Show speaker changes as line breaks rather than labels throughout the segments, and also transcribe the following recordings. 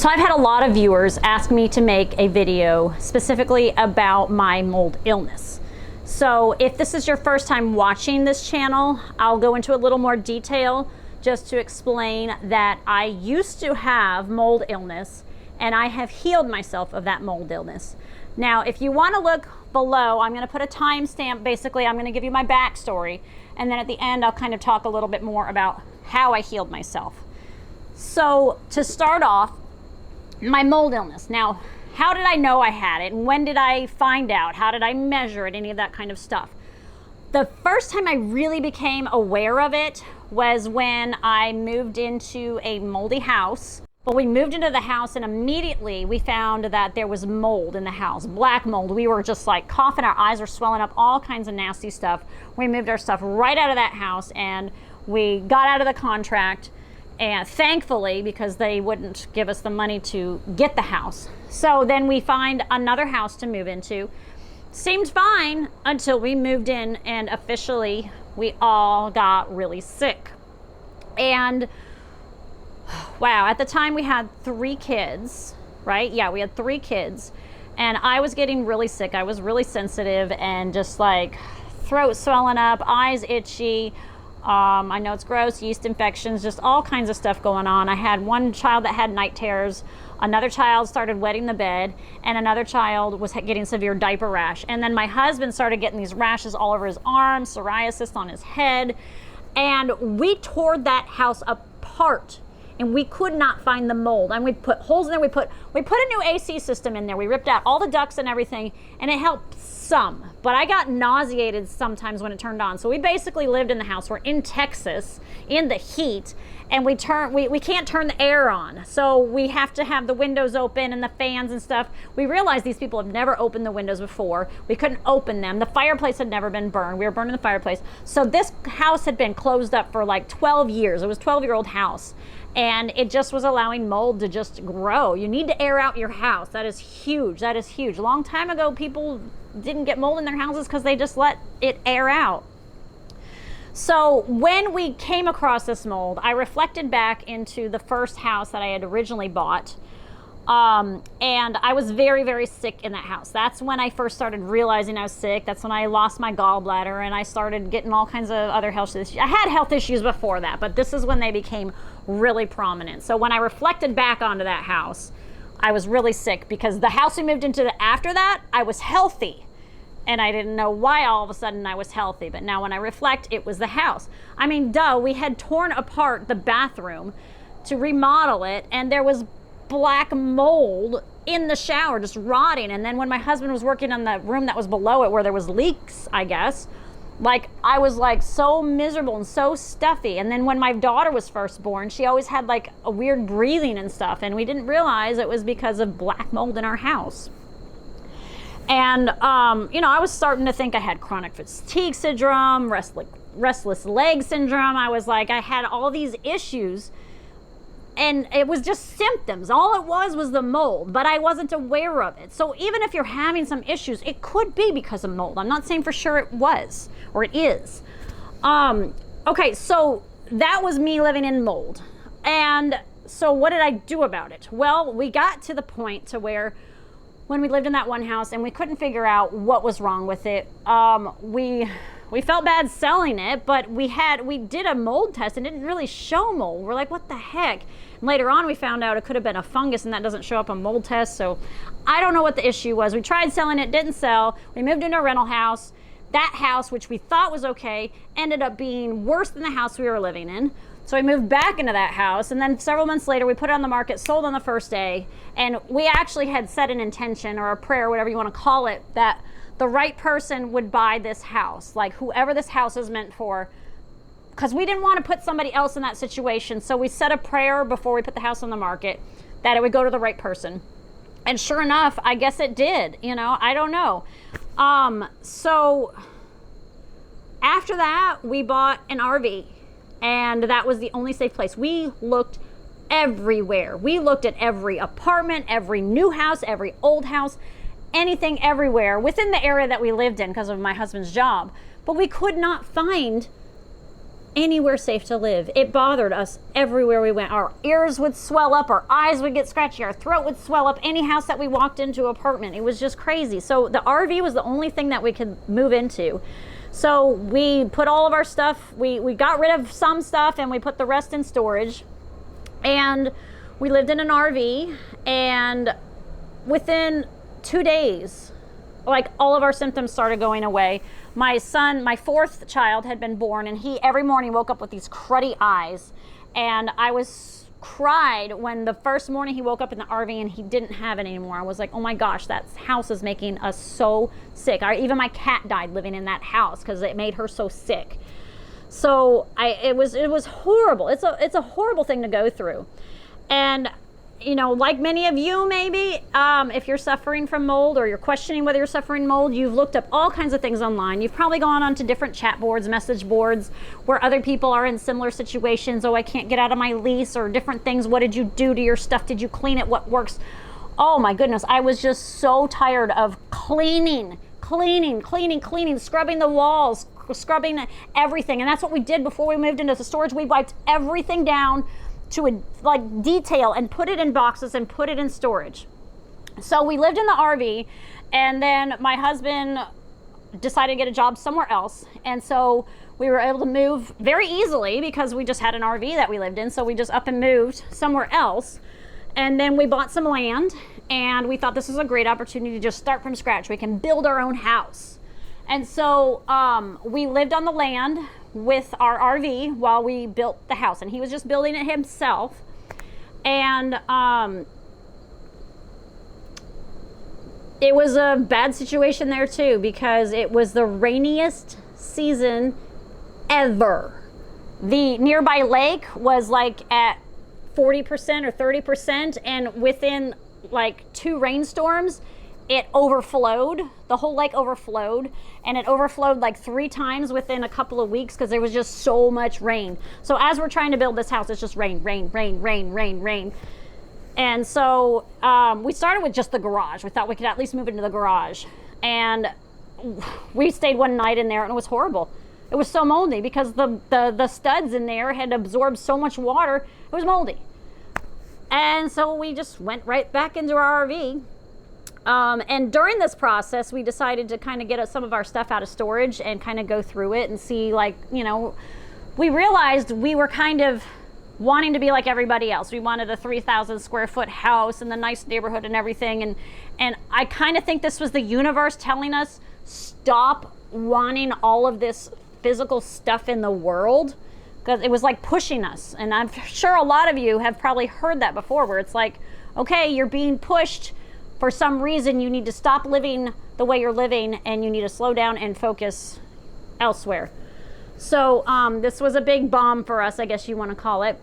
So I've had a lot of viewers ask me to make a video specifically about my mold illness. So if this is your first time watching this channel, I'll go into a little more detail just to explain that I used to have mold illness and I have healed myself of that mold illness. Now, if you want to look below, I'm going to put a timestamp. Basically, I'm going to give you my backstory, and then at the end, I'll kind of talk a little bit more about how I healed myself. So to start off, my mold illness. Now, how did I know I had it, and when did I find out? How did I measure it? Any of that kind of stuff. The first time I really became aware of it was when I moved into a moldy house. But we moved into the house and immediately we found that there was mold in the house, black mold. We were just like coughing, our eyes were swelling up, all kinds of nasty stuff. We moved our stuff right out of that house and we got out of the contract, and thankfully, because they wouldn't give us the money to get the house. So then we find another house to move into. Seemed fine until we moved in and officially we all got really sick. And wow, at the time we had 3 kids, right? Yeah, we had 3 kids and I was getting really sick. I was really sensitive and just like throat swelling up, eyes itchy. I know it's gross, yeast infections, just all kinds of stuff going on. I had one child that had night terrors, another child started wetting the bed, and another child was getting severe diaper rash. And then my husband started getting these rashes all over his arms, psoriasis on his head, and we tore that house apart. And we could not find the mold. And we put holes in there. We put a new AC system in there. We ripped out all the ducts and everything, and it helped some. But I got nauseated sometimes when it turned on. So we basically lived in the house. We're in Texas in the heat, and we can't turn the air on. So we have to have the windows open and the fans and stuff. We realized these people have never opened the windows before. We couldn't open them. The fireplace had never been burned. We were burning the fireplace. So this house had been closed up for like 12 years. It was a 12-year-old house. And it just was allowing mold to just grow. You need to air out your house. That is huge. That is huge. A long time ago, people didn't get mold in their houses because they just let it air out. So when we came across this mold, I reflected back into the first house that I had originally bought. And I was very, very sick in that house. That's when I first started realizing I was sick. That's when I lost my gallbladder and I started getting all kinds of other health issues. I had health issues before that, but this is when they became really prominent. So when I reflected back onto that house, I was really sick because the house we moved into after that, I was healthy. And I didn't know why all of a sudden I was healthy. But now when I reflect, it was the house. I mean, duh, we had torn apart the bathroom to remodel it, and there was black mold in the shower just rotting. And then when my husband was working on the room that was below it where there was leaks, I guess, like I was like so miserable and so stuffy. And then when my daughter was first born, she always had like a weird breathing and stuff, and we didn't realize it was because of black mold in our house. And you know, I was starting to think I had chronic fatigue syndrome, restless leg syndrome. I was like, I had all these issues. And it was just symptoms. All it was the mold, but I wasn't aware of it. So even if you're having some issues, it could be because of mold. I'm not saying for sure it was, or it is. Okay, so that was me living in mold. And so what did I do about it? Well, we got to the point to where when we lived in that one house and we couldn't figure out what was wrong with it, we felt bad selling it, but we did a mold test and it didn't really show mold. We're like, what the heck? And later on, we found out it could have been a fungus, and that doesn't show up on mold tests. So I don't know what the issue was. We tried selling it, didn't sell. We moved into a rental house. That house, which we thought was okay, ended up being worse than the house we were living in. So we moved back into that house, and then several months later, we put it on the market, sold on the first day, and we actually had set an intention or a prayer, whatever you want to call it, that the right person would buy this house, like whoever this house is meant for, because we didn't want to put somebody else in that situation. So we said a prayer before we put the house on the market that it would go to the right person. And sure enough, I guess it did, you know, I don't know. So after that, we bought an RV, and that was the only safe place. We looked everywhere. We looked at every apartment, every new house, every old house, anything everywhere within the area that we lived in because of my husband's job. But we could not find anywhere safe to live. It bothered us everywhere we went. Our ears would swell up, our eyes would get scratchy, our throat would swell up. Any house that we walked into, apartment, it was just crazy. So the RV was the only thing that we could move into. So we put all of our stuff, we got rid of some stuff and we put the rest in storage. And we lived in an RV, and within 2 days, like, all of our symptoms started going away. My son, my fourth child, had been born, and he every morning woke up with these cruddy eyes. And I cried when the first morning he woke up in the RV and he didn't have it anymore. I was like, oh my gosh, that house is making us so sick. Even my cat died living in that house because it made her so sick. So it was horrible. It's a horrible thing to go through. And, you know, like many of you, maybe, if you're suffering from mold or you're questioning whether you're suffering mold, you've looked up all kinds of things online. You've probably gone onto different chat boards, message boards, where other people are in similar situations. Oh, I can't get out of my lease, or different things. What did you do to your stuff? Did you clean it? What works? Oh my goodness. I was just so tired of cleaning, scrubbing the walls, scrubbing everything. And that's what we did before we moved into the storage. We wiped everything down to a detail and put it in boxes and put it in storage. So we lived in the RV, and then my husband decided to get a job somewhere else. And so we were able to move very easily because we just had an RV that we lived in. So we just up and moved somewhere else. And then we bought some land, and we thought this was a great opportunity to just start from scratch. We can build our own house. And so we lived on the land with our RV while we built the house, and he was just building it himself. And it was a bad situation there too, because it was the rainiest season ever. The nearby lake was like at 40% or 30%, and within like 2 rainstorms, it overflowed. The whole lake overflowed, and it overflowed like 3 times within a couple of weeks because there was just so much rain. So as we're trying to build this house, it's just rain. And so we started with just the garage. We thought we could at least move into the garage. And we stayed one night in there, and it was horrible. It was so moldy because the studs in there had absorbed so much water. It was moldy. And so we just went right back into our RV. And during this process, we decided to kind of get some of our stuff out of storage and kind of go through it and see, like, you know, we realized we were kind of wanting to be like everybody else. We wanted a 3,000 square foot house and the nice neighborhood and everything. And I kind of think this was the universe telling us, stop wanting all of this physical stuff in the world, because it was like pushing us. And I'm sure a lot of you have probably heard that before, where it's like, okay, you're being pushed. For some reason, you need to stop living the way you're living, and you need to slow down and focus elsewhere. So this was a big bomb for us, I guess you want to call it.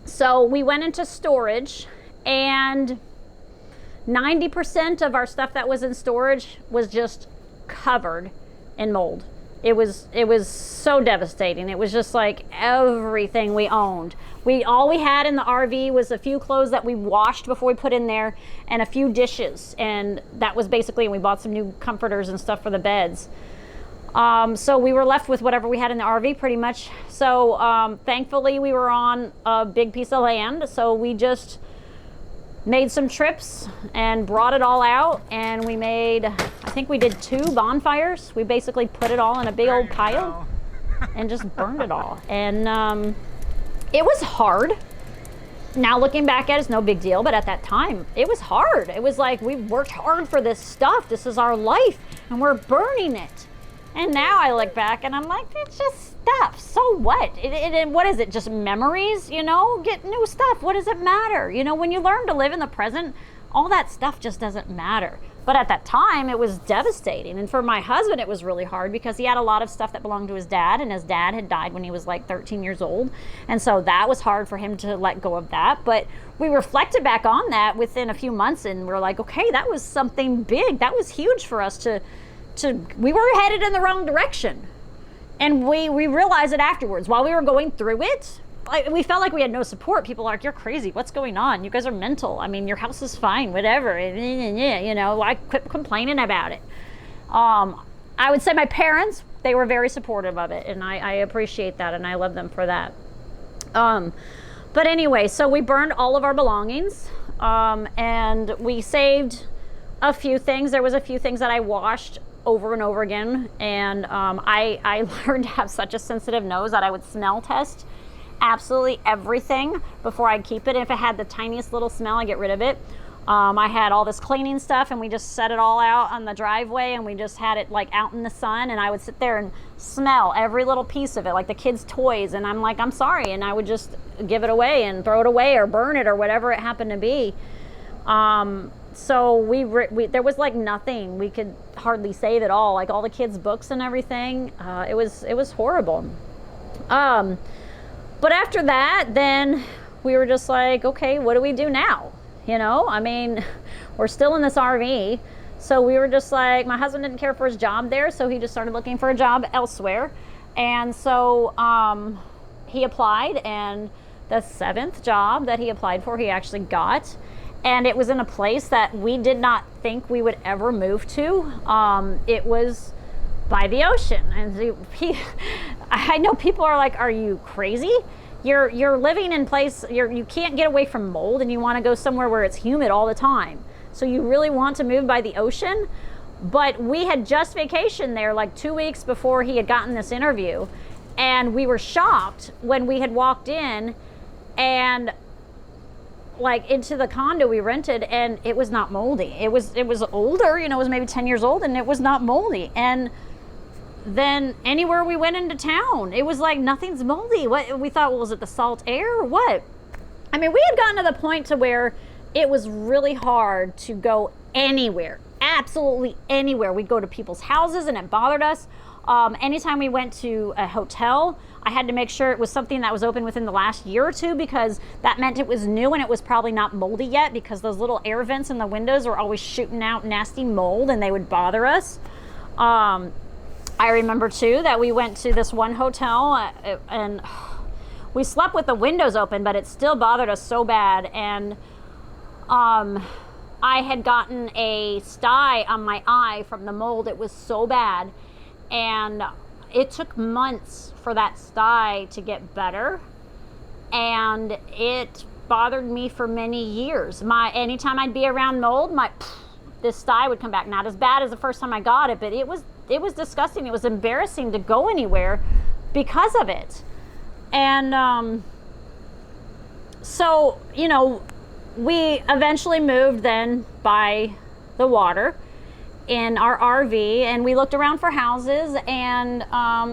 So we went into storage, and 90% of our stuff that was in storage was just covered in mold. It was so devastating. It was just like everything we owned. All we had in the RV was a few clothes that we washed before we put in there, and a few dishes, and that was basically, and we bought some new comforters and stuff for the beds. So we were left with whatever we had in the RV pretty much. So thankfully we were on a big piece of land, so we just made some trips and brought it all out, and we made, I think we did 2 bonfires. We basically put it all in a big old pile and just burned it all. And it was hard. Now looking back at it, it's no big deal, but at that time it was hard. It was like, we worked hard for this stuff. This is our life, and we're burning it. And now I look back and I'm like, it's just stuff. So what? What is it? Just memories? You know, get new stuff. What does it matter? You know, when you learn to live in the present, all that stuff just doesn't matter. But at that time, it was devastating. And for my husband, it was really hard because he had a lot of stuff that belonged to his dad, and his dad had died when he was like 13 years old. And so that was hard for him to let go of that. But we reflected back on that within a few months, and we're like, okay, that was something big. That was huge for us we were headed in the wrong direction. And we realized it afterwards. While we were going through it, we felt like we had no support. People are like, you're crazy. What's going on? You guys are mental. I mean, your house is fine, whatever. You know, I quit complaining about it. I would say my parents, they were very supportive of it, and I appreciate that, and I love them for that. But anyway, so we burned all of our belongings, and we saved a few things. There was a few things that I washed over and over again, and I learned to have such a sensitive nose that I would smell test absolutely everything before I keep it. If it had the tiniest little smell, I get rid of it. I had all this cleaning stuff, and we just set it all out on the driveway, and we just had it like out in the sun, and I would sit there and smell every little piece of it, like the kids' toys, and I'm like, I'm sorry, and I would just give it away and throw it away or burn it or whatever it happened to be. So we there was like nothing. We could hardly save it all, like all the kids' books and everything. It was horrible. But after that, then we were just like, okay, what do we do now? You know, I mean, we're still in this RV. So we were just like, my husband didn't care for his job there, so he just started looking for a job elsewhere. And so he applied, and the 7th job that he applied for, he actually got. And it was in a place that we did not think we would ever move to. It was by the ocean. And I know people are like, are you crazy? You're living in place, you can't get away from mold, and you want to go somewhere where it's humid all the time. So you really want to move by the ocean? But we had just vacationed there like 2 weeks before he had gotten this interview. And we were shocked when we had walked in and like into the condo we rented, and it was not moldy. It was older, you know, it was maybe 10 years old, and it was not moldy. And then anywhere we went into town, it was like nothing's moldy. What we thought, well, was it the salt air or what? I mean, we had gotten to the point to where it was really hard to go anywhere, absolutely anywhere. We'd go to people's houses and it bothered us. Anytime we went to a hotel, I had to make sure it was something that was open within the last year or two, because that meant it was new and it was probably not moldy yet, because those little air vents in the windows were always shooting out nasty mold and they would bother us. I remember too that we went to this one hotel and we slept with the windows open, but it still bothered us so bad. And I had gotten a sty on my eye from the mold. It was so bad. And it took months for that sty to get better. And it bothered me for many years. Anytime I'd be around mold, this sty would come back. Not as bad as the first time I got it, but it was disgusting. It was embarrassing to go anywhere because of it. And so, you know, we eventually moved then by the water in our RV, and we looked around for houses, and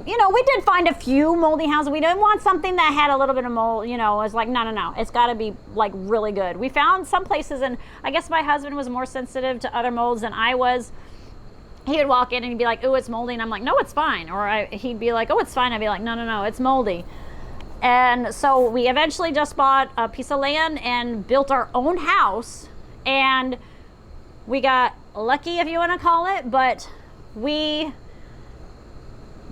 you know, we did find a few moldy houses. We didn't want something that had a little bit of mold, you know. It was like, no, it's got to be like really good. We found some places, and I guess my husband was more sensitive to other molds than I was. He would walk in and he'd be like, oh, it's moldy, and I'm like, no, it's fine. Or he'd be like, oh, it's fine. I'd be like, no, it's moldy. And so we eventually just bought a piece of land and built our own house, and we got lucky, if you want to call it, but we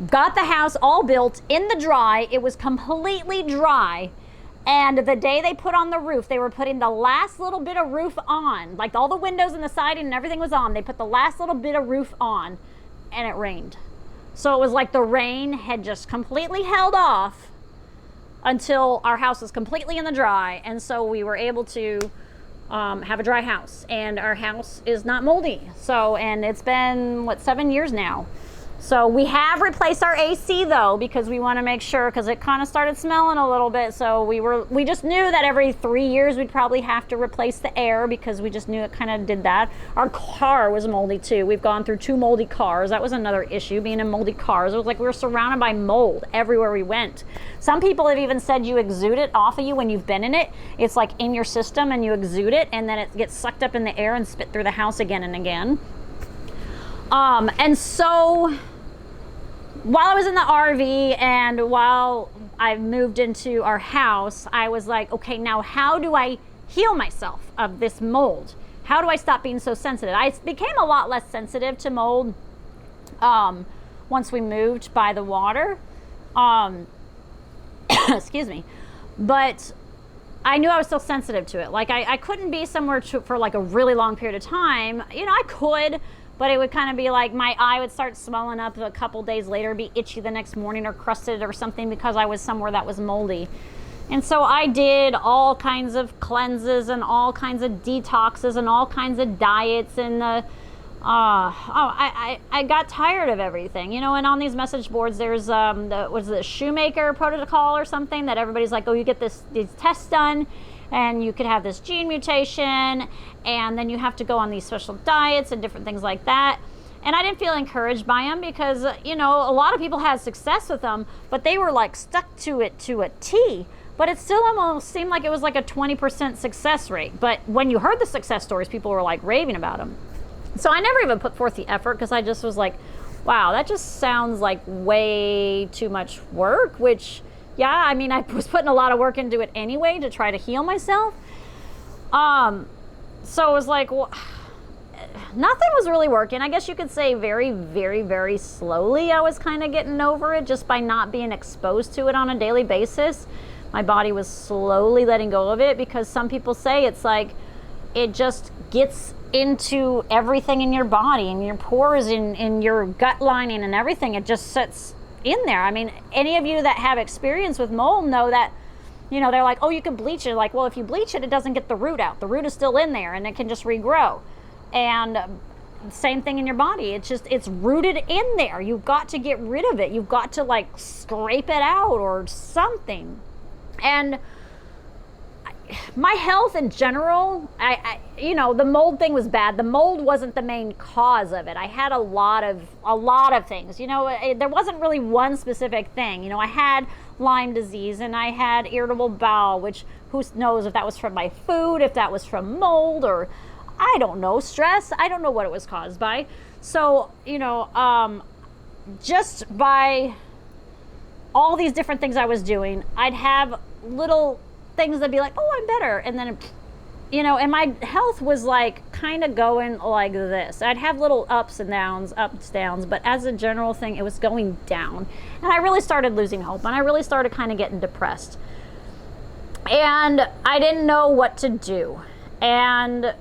got the house all built in the dry. It was completely dry. And the day they put on the roof, they were putting the last little bit of roof on, like all the windows and the siding and everything was on. They put the last little bit of roof on, and it rained. So it was like the rain had just completely held off until our house was completely in the dry. And so we were able to have a dry house, and our house is not moldy. So, and it's been 7 years now. So we have replaced our AC though, because we want to make sure, because it kind of started smelling a little bit. So we just knew that every 3 years we'd probably have to replace the air, because we just knew it kind of did that. Our car was moldy too. We've gone through 2 moldy cars. That was another issue, being in moldy cars. It was like we were surrounded by mold everywhere we went. Some people have even said you exude it off of you when you've been in it. It's like in your system, and you exude it, and then it gets sucked up in the air and spit through the house again and again. And so while I was in the RV and while I moved into our house, I was like, okay, now how do I heal myself of this mold? How do I stop being so sensitive? I became a lot less sensitive to mold once we moved by the water. Excuse me. But I knew I was still sensitive to it. Like I couldn't be somewhere for like a really long period of time. You know, I could, but it would kind of be like my eye would start swelling up a couple days later, be itchy the next morning or crusted or something because I was somewhere that was moldy. And so I did all kinds of cleanses and all kinds of detoxes and all kinds of diets, and I got tired of everything, you know. And on these message boards, there's the shoemaker protocol or something that everybody's like, oh, you get these tests done, and you could have this gene mutation, and then you have to go on these special diets and different things like that. And I didn't feel encouraged by them because, you know, a lot of people had success with them, but they were like stuck to it to a T. But it still almost seemed like it was like a 20% success rate. But when you heard the success stories, people were like raving about them. So I never even put forth the effort because I just was like, wow, that just sounds like way too much work, which, yeah, I mean, I was putting a lot of work into it anyway to try to heal myself. So it was like, well, nothing was really working. I guess you could say very, very, very slowly I was kind of getting over it just by not being exposed to it on a daily basis. My body was slowly letting go of it because some people say it's like it just gets into everything in your body, in your pores, in your gut lining and everything. It just sits in there. I mean, any of you that have experience with mold know that, you know, they're like, oh, you can bleach it. Like, well, if you bleach it, it doesn't get the root out. The root is still in there and it can just regrow. And same thing in your body. It's rooted in there. You've got to get rid of it. You've got to like scrape it out or something. And my health in general, you know, the mold thing was bad. The mold wasn't the main cause of it. I had a lot of things, you know. There wasn't really one specific thing. You know, I had Lyme disease and I had irritable bowel, which who knows if that was from my food, if that was from mold, or I don't know, stress. I don't know what it was caused by. So, you know, just by all these different things I was doing, I'd have little things that'd be like, oh, I'm better. And then, you know, and my health was like kind of going like this. I'd have little ups, downs, but as a general thing, it was going down. And I really started losing hope, and I really started kind of getting depressed. And I didn't know what to do. And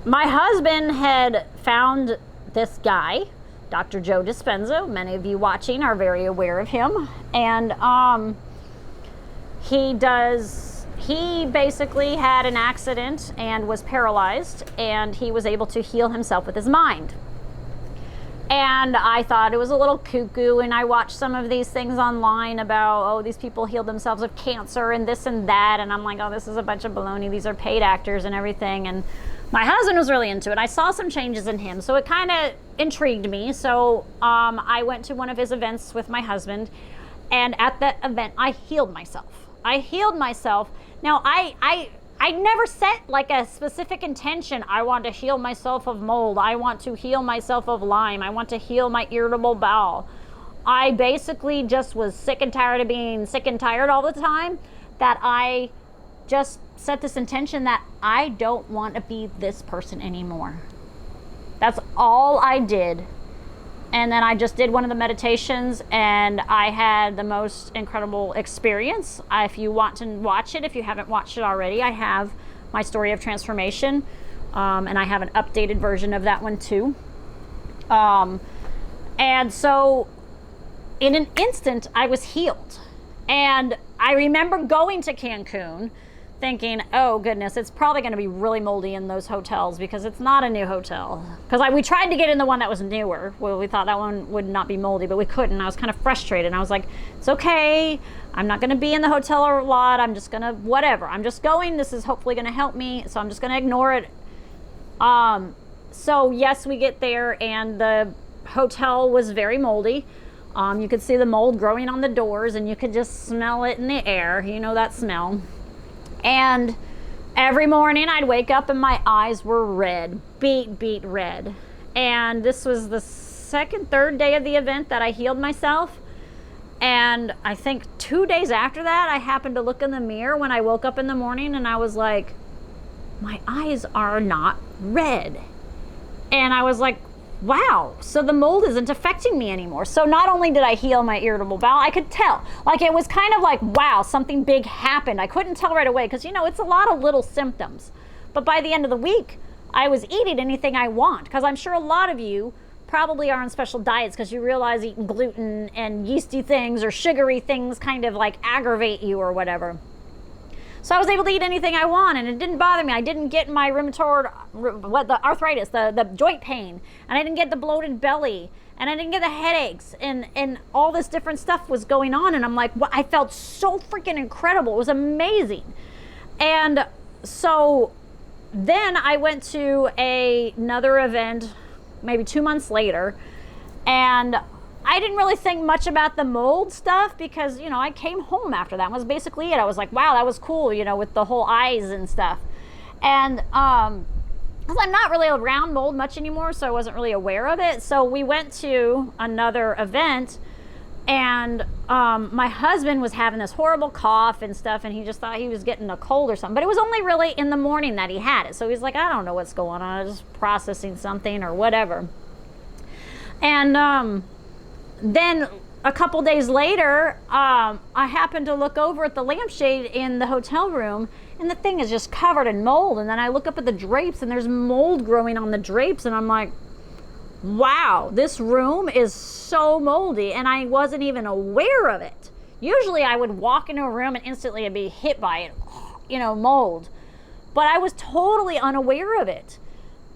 my husband had found this guy, Dr. Joe Dispenza. Many of you watching are very aware of him. And he basically had an accident and was paralyzed, and he was able to heal himself with his mind. And I thought it was a little cuckoo, and I watched some of these things online about, oh, these people healed themselves of cancer and this and that, and I'm like, oh, this is a bunch of baloney. These are paid actors and everything. And my husband was really into it. I saw some changes in him, so it kind of intrigued me. So I went to one of his events with my husband, and at that event, I healed myself. Now, I never set like a specific intention. I want to heal myself of mold. I want to heal myself of Lyme. I want to heal my irritable bowel. I basically just was sick and tired of being sick and tired all the time, that I just set this intention that I don't want to be this person anymore. That's all I did. And then I just did one of the meditations, and I had the most incredible experience. If you want to watch it, if you haven't watched it already, I have my story of transformation, and I have an updated version of that one too. And so in an instant, I was healed. And I remember going to Cancun thinking, oh goodness, it's probably going to be really moldy in those hotels because it's not a new hotel. Because we tried to get in the one that was newer. Well, we thought that one would not be moldy, but we couldn't. I was kind of frustrated. And I was like, it's okay. I'm not going to be in the hotel a lot. I'm just going to, whatever. I'm just going. This is hopefully going to help me. So I'm just going to ignore it. So yes, we get there, and the hotel was very moldy. You could see the mold growing on the doors, and you could just smell it in the air. You know that smell. And every morning I'd wake up and my eyes were red, beet red. And this was the third day of the event that I healed myself. And I think 2 days after that, I happened to look in the mirror when I woke up in the morning, and I was like, my eyes are not red. And I was like, wow, so the mold isn't affecting me anymore. So not only did I heal my irritable bowel, I could tell. Like, it was kind of like, wow, something big happened. I couldn't tell right away because, you know, it's a lot of little symptoms. But by the end of the week, I was eating anything I want, because I'm sure a lot of you probably are on special diets because you realize eating gluten and yeasty things or sugary things kind of like aggravate you or whatever. So I was able to eat anything I want, and it didn't bother me. I didn't get my the arthritis, the joint pain, and I didn't get the bloated belly, and I didn't get the headaches, and all this different stuff was going on, and I'm like, I felt so freaking incredible. It was amazing. And so then I went to another event maybe 2 months later, and I didn't really think much about the mold stuff because, you know, I came home after that. Was basically it. I was like, wow, that was cool, you know, with the whole eyes and stuff. And because I'm not really around mold much anymore, so I wasn't really aware of it. So we went to another event, and my husband was having this horrible cough and stuff, and he just thought he was getting a cold or something. But it was only really in the morning that he had it. So he's like, I don't know what's going on. I'm just processing something or whatever. And then a couple days later, I happened to look over at the lampshade in the hotel room, and the thing is just covered in mold. And then I look up at the drapes, and there's mold growing on the drapes, and I'm like, wow, this room is so moldy, and I wasn't even aware of it. Usually I would walk into a room and instantly I'd be hit by it, you know, mold. But I was totally unaware of it.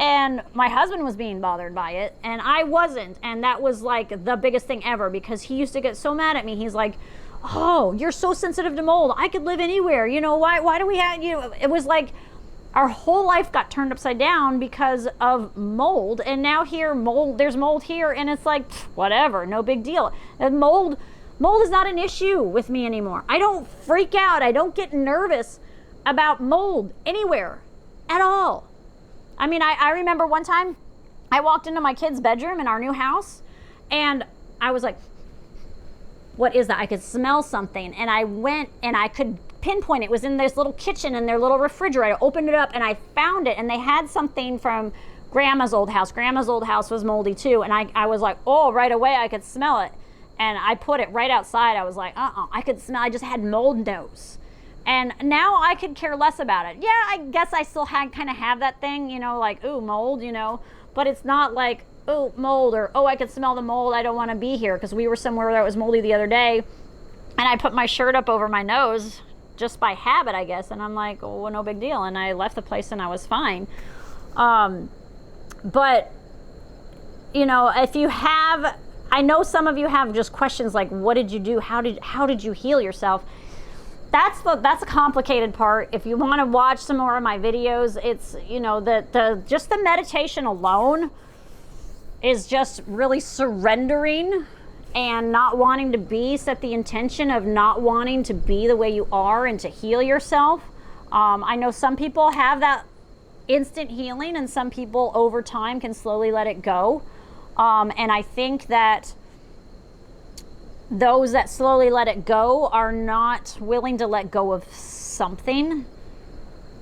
And my husband was being bothered by it, and I wasn't. And that was like the biggest thing ever, because he used to get so mad at me. He's like, oh, you're so sensitive to mold. I could live anywhere. You know, why do we have, you know, it was like our whole life got turned upside down because of mold. And now there's mold here, and it's like, whatever, no big deal. And mold is not an issue with me anymore. I don't freak out. I don't get nervous about mold anywhere at all. I mean, I remember one time I walked into my kid's bedroom in our new house, and I was like, what is that? I could smell something, and I went and I could pinpoint it was in this little kitchen in their little refrigerator. I opened it up and I found it, and they had something from Grandma's old house. Grandma's old house was moldy too, and I was like, oh, right away I could smell it, and I put it right outside. I was like, I could smell. I just had mold nose. And now I could care less about it. Yeah, I guess I still kind of have that thing, you know, like, ooh, mold, you know, but it's not like, ooh, mold, or, oh, I could smell the mold, I don't want to be here, because we were somewhere that was moldy the other day, and I put my shirt up over my nose just by habit, I guess, and I'm like, oh, well, no big deal, and I left the place and I was fine. But, you know, if you have, I know some of you have just questions like, what did you do? How did you heal yourself? That's a complicated part. If you want to watch some more of my videos, it's, you know, just the meditation alone is just really surrendering and not wanting to be, set the intention of not wanting to be the way you are and to heal yourself. I know some people have that instant healing, and some people over time can slowly let it go. And I think that those that slowly let it go are not willing to let go of something,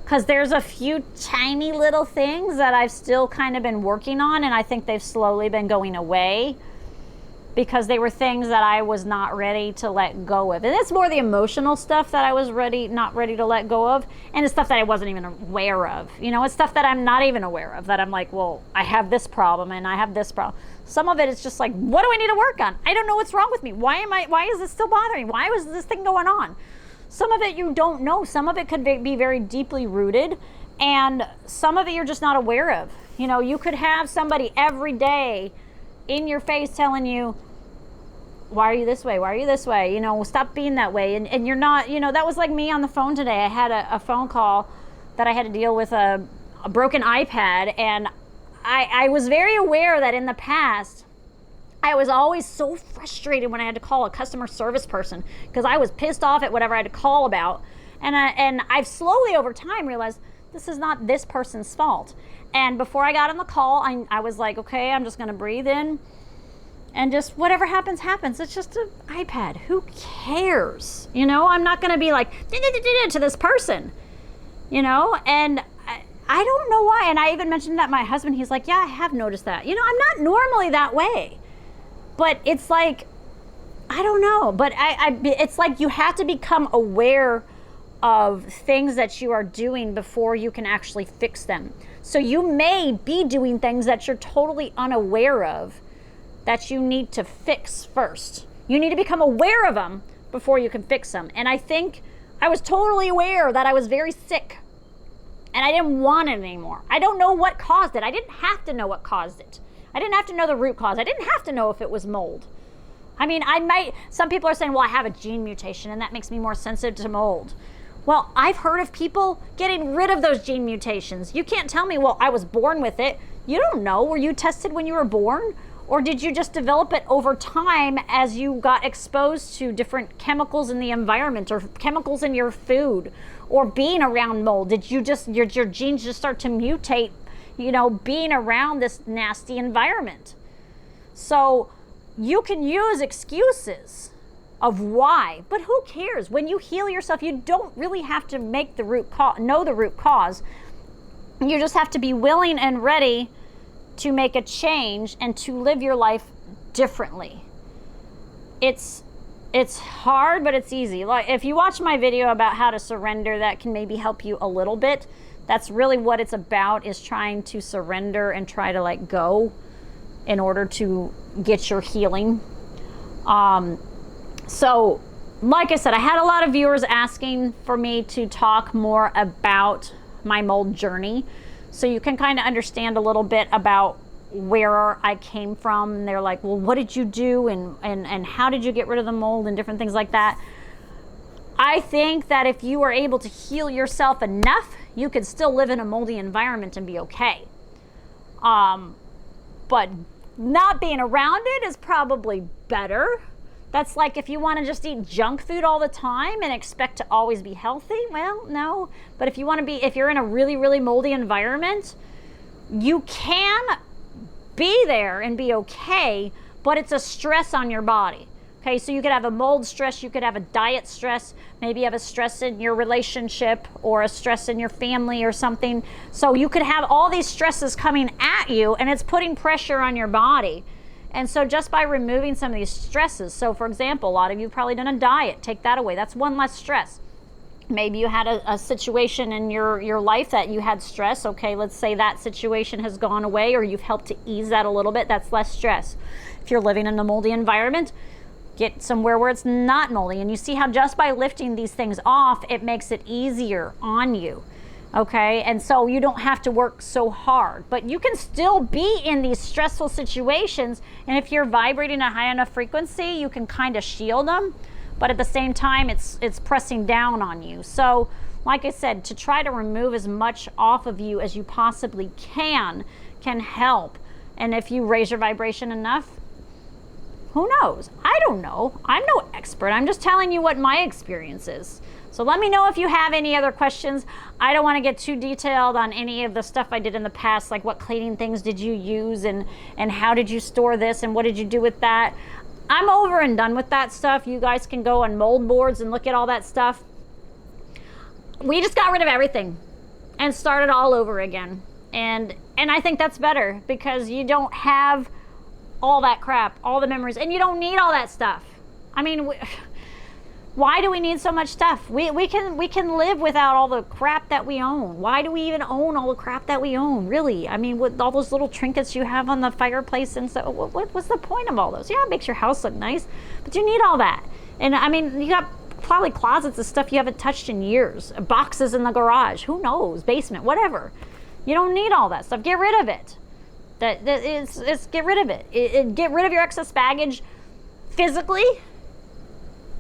because there's a few tiny little things that I've still kind of been working on, and I think they've slowly been going away because they were things that I was not ready to let go of. And it's more the emotional stuff that I was not ready to let go of, and it's stuff that I wasn't even aware of. You know, it's stuff that I'm not even aware of, that I'm like, well, I have this problem and I have this problem. Some of it is just like, what do I need to work on? I don't know what's wrong with me. Why is this still bothering me? Why was this thing going on? Some of it you don't know. Some of it could be very deeply rooted, and some of it you're just not aware of. You know, you could have somebody every day in your face telling you, why are you this way? Why are you this way? You know, stop being that way. And you're not, you know, that was like me on the phone today. I had a phone call that I had to deal with a broken iPad, and I was very aware that in the past, I was always so frustrated when I had to call a customer service person, because I was pissed off at whatever I had to call about. And I've slowly over time realized this is not this person's fault. And before I got on the call, I was like, okay, I'm just going to breathe in, and just whatever happens, happens. It's just an iPad. Who cares? You know, I'm not going to be like, to this person, you know, and I don't know why. And I even mentioned that to my husband. He's like, yeah, I have noticed that. You know, I'm not normally that way, but it's like, I don't know. But it's like you have to become aware of things that you are doing before you can actually fix them. So you may be doing things that you're totally unaware of that you need to fix first. You need to become aware of them before you can fix them. And I think I was totally aware that I was very sick and I didn't want it anymore. I don't know what caused it. I didn't have to know what caused it. I didn't have to know the root cause. I didn't have to know if it was mold. I mean, some people are saying, well, I have a gene mutation and that makes me more sensitive to mold. Well, I've heard of people getting rid of those gene mutations. You can't tell me, well, I was born with it. You don't know. Were you tested when you were born? Or did you just develop it over time as you got exposed to different chemicals in the environment or chemicals in your food or being around mold? Did you just, your genes just start to mutate, being around this nasty environment? So you can use excuses of why, but who cares? When you heal yourself, you don't really have to know the root cause. You just have to be willing and ready to make a change and to live your life differently. It's hard, but it's easy. Like if you watch my video about how to surrender, that can maybe help you a little bit. That's really what it's about, is trying to surrender and try to let go in order to get your healing. So like I said, I had a lot of viewers asking for me to talk more about my mold journey, so you can kind of understand a little bit about where I came from. And they're like, well, what did you do and how did you get rid of the mold and different things like that. I think that if you are able to heal yourself enough, you can still live in a moldy environment and be okay. But not being around it is probably better. That's like if you want to just eat junk food all the time and expect to always be healthy. Well, no. But if you're in a really, really moldy environment, you can be there and be okay, but it's a stress on your body. Okay, so you could have a mold stress, you could have a diet stress, maybe you have a stress in your relationship or a stress in your family or something. So you could have all these stresses coming at you and it's putting pressure on your body. And so just by removing some of these stresses, so for example, a lot of you have probably done a diet, take that away. That's one less stress. Maybe you had a situation in your life that you had stress. Okay, let's say that situation has gone away or you've helped to ease that a little bit. That's less stress. If you're living in a moldy environment, get somewhere where it's not moldy. And you see how just by lifting these things off, it makes it easier on you. Okay, and so you don't have to work so hard, but you can still be in these stressful situations. And if you're vibrating a high enough frequency, you can kind of shield them, but at the same time, it's pressing down on you. So like I said, to try to remove as much off of you as you possibly can help. And if you raise your vibration enough, who knows? I don't know. I'm no expert. I'm just telling you what my experience is. So let me know if you have any other questions. I don't want to get too detailed on any of the stuff I did in the past, like what cleaning things did you use and how did you store this and what did you do with that. I'm over and done with that stuff. You guys can go on mold boards and look at all that stuff. We just got rid of everything and started all over again. And I think that's better because you don't have all that crap, all the memories, and you don't need all that stuff. I mean, why do we need so much stuff? We can live without all the crap that we own. Why do we even own all the crap that we own, really? I mean, with all those little trinkets you have on the fireplace and stuff, what's the point of all those? Yeah, it makes your house look nice, but you need all that. And I mean, you got probably closets of stuff you haven't touched in years, boxes in the garage, who knows, basement, whatever. You don't need all that stuff. Get rid of it. It's get rid of it. Get rid of your excess baggage physically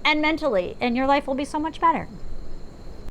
and mentally, and your life will be so much better.